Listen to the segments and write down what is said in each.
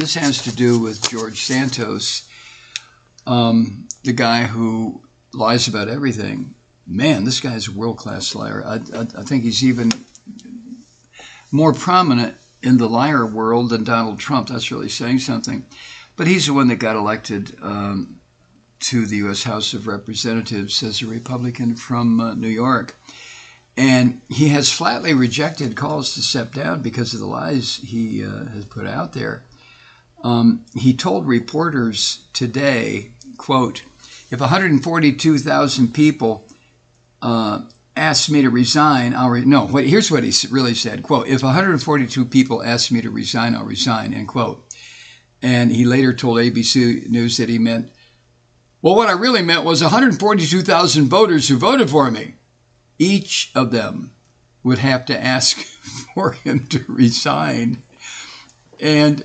this has to do with George Santos, the guy who lies about everything. Man, this guy's a world-class liar. I think he's even more prominent in the liar world than Donald Trump. That's really saying something. But he's the one that got elected to the U.S. House of Representatives as a Republican from New York. And he has flatly rejected calls to step down because of the lies he has put out there. He told reporters today, quote, if 142,000 people asked me to resign, here's what he really said, quote, if 142 people asked me to resign, I'll resign, end quote. And he later told ABC News that he meant, well, what I really meant was 142,000 voters who voted for me. Each of them would have to ask for him to resign. And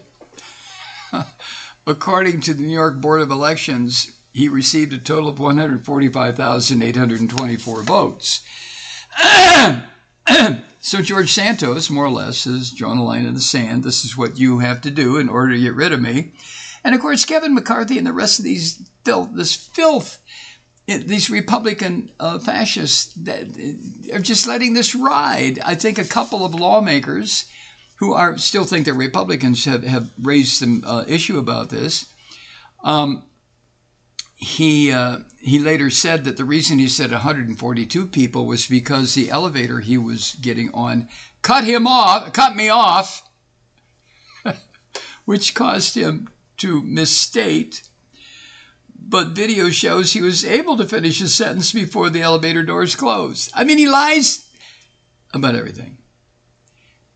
according to the New York Board of Elections, he received a total of 145,824 votes. So George Santos, more or less, has drawn a line in the sand. This is what you have to do in order to get rid of me. And, of course, Kevin McCarthy and the rest of these filth, these Republican fascists are just letting this ride. I think a couple of lawmakers who still think that Republicans have raised some issue about this. He later said that the reason he said 142 people was because the elevator he was getting on cut me off, which caused him to misstate. But video shows he was able to finish his sentence before the elevator doors closed. I mean, he lies about everything.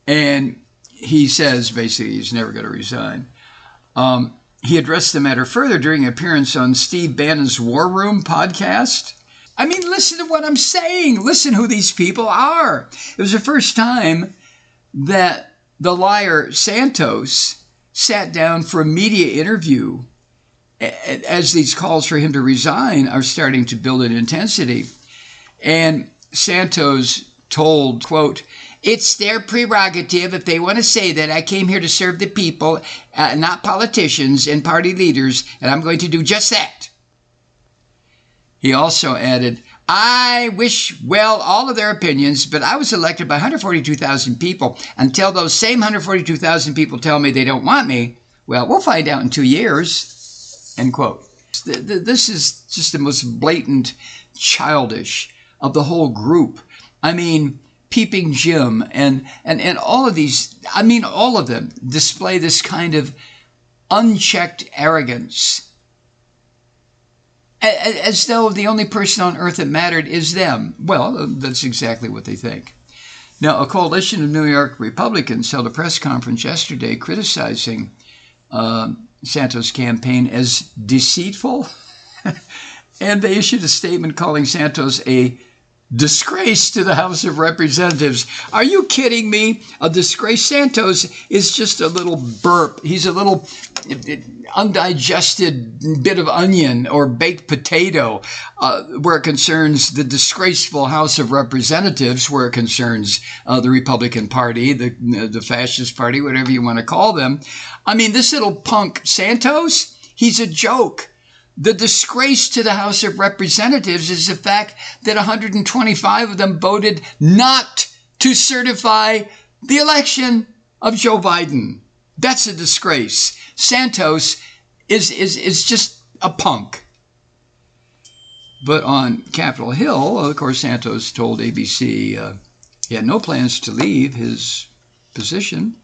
And he says, basically, he's never going to resign. He addressed the matter further during an appearance on Steve Bannon's War Room podcast. I mean, listen to what I'm saying. Listen who these people are. It was the first time that the liar Santos sat down for a media interview as these calls for him to resign are starting to build in intensity. And Santos told, quote, it's their prerogative if they want to say that. I came here to serve the people, not politicians and party leaders, and I'm going to do just that. He also added, I wish well all of their opinions, but I was elected by 142,000 people. Until those same 142,000 people tell me they don't want me, well, we'll find out in 2 years, end quote. This is just the most blatant childish of the whole group. I mean, Peeping Jim and all of these, I mean, all of them display this kind of unchecked arrogance, as though the only person on earth that mattered is them. Well, that's exactly what they think. Now, a coalition of New York Republicans held a press conference yesterday criticizing Santos' campaign as deceitful, and they issued a statement calling Santos a disgrace to the House of Representatives. Are you kidding me? A disgrace? Santos is just a little burp. He's a little undigested bit of onion or baked potato where it concerns the disgraceful House of Representatives, where it concerns the Republican Party, the fascist party, whatever you want to call them. I mean, this little punk Santos, he's a joke. The disgrace to the House of Representatives is the fact that 125 of them voted not to certify the election of Joe Biden. That's a disgrace. Santos is just a punk. But on Capitol Hill, of course, Santos told ABC he had no plans to leave his position.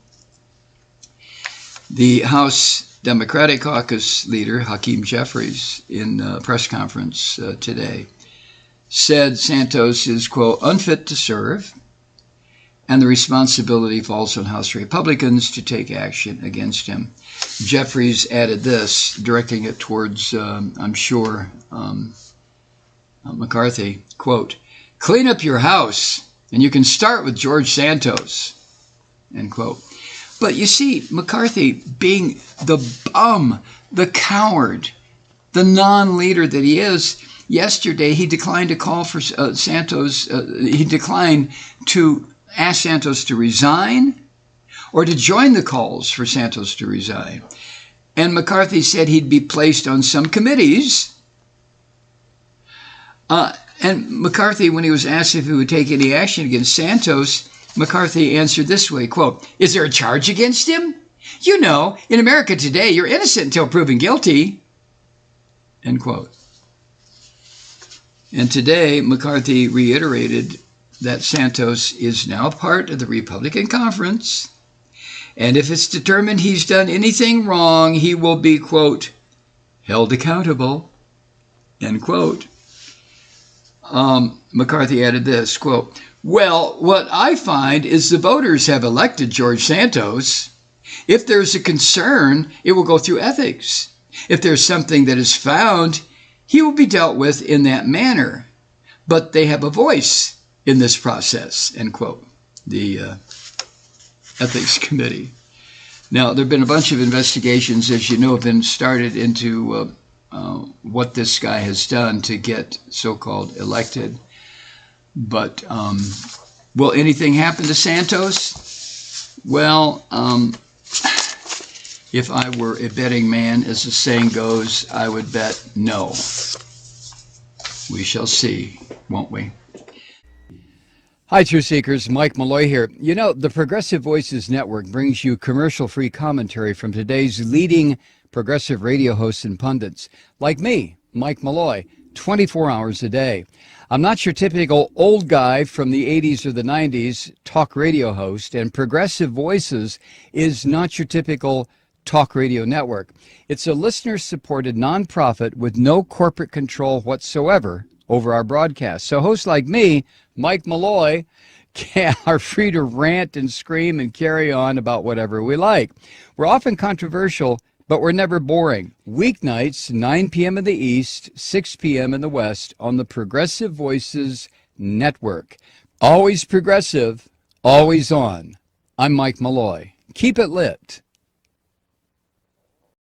The House Democratic Caucus leader, Hakeem Jeffries, in a press conference today, said Santos is, quote, unfit to serve, and the responsibility falls on House Republicans to take action against him. Jeffries added this, directing it towards, I'm sure, McCarthy, quote, clean up your house, and you can start with George Santos, end quote. But you see, McCarthy being the bum, the coward, the non-leader that he is, yesterday he declined to call for Santos, he declined to ask Santos to resign or to join the calls for Santos to resign. And McCarthy said he'd be placed on some committees. And McCarthy, when he was asked if he would take any action against Santos, McCarthy answered this way, quote, "Is there a charge against him? You know, in America today, you're innocent until proven guilty," end quote. And today, McCarthy reiterated that Santos is now part of the Republican conference, and if it's determined he's done anything wrong, he will be, quote, "held accountable," end quote. McCarthy added this, quote, "Well, what I find is the voters have elected George Santos. If there's a concern, it will go through ethics. If there's something that is found, he will be dealt with in that manner. But they have a voice in this process," end quote. The Ethics Committee. Now, there have been a bunch of investigations, as you know, have been started into what this guy has done to get so-called elected. But will anything happen to Santos? Well, if I were a betting man, as the saying goes, I would bet no. We shall see, won't we? Hi, Truth Seekers. Mike Malloy here. You know, the Progressive Voices Network brings you commercial-free commentary from today's leading progressive radio hosts and pundits, like me, Mike Malloy, 24 hours a day. I'm not your typical old guy from the 80s or the 90s talk radio host, and Progressive Voices is not your typical talk radio network. It's a listener-supported nonprofit with no corporate control whatsoever over our broadcast. So hosts like me, Mike Malloy, are free to rant and scream and carry on about whatever we like. We're often controversial, but we're never boring. Weeknights, 9 p.m. in the East, 6 p.m. in the West on the Progressive Voices Network. Always progressive, always on. I'm Mike Malloy. Keep it lit.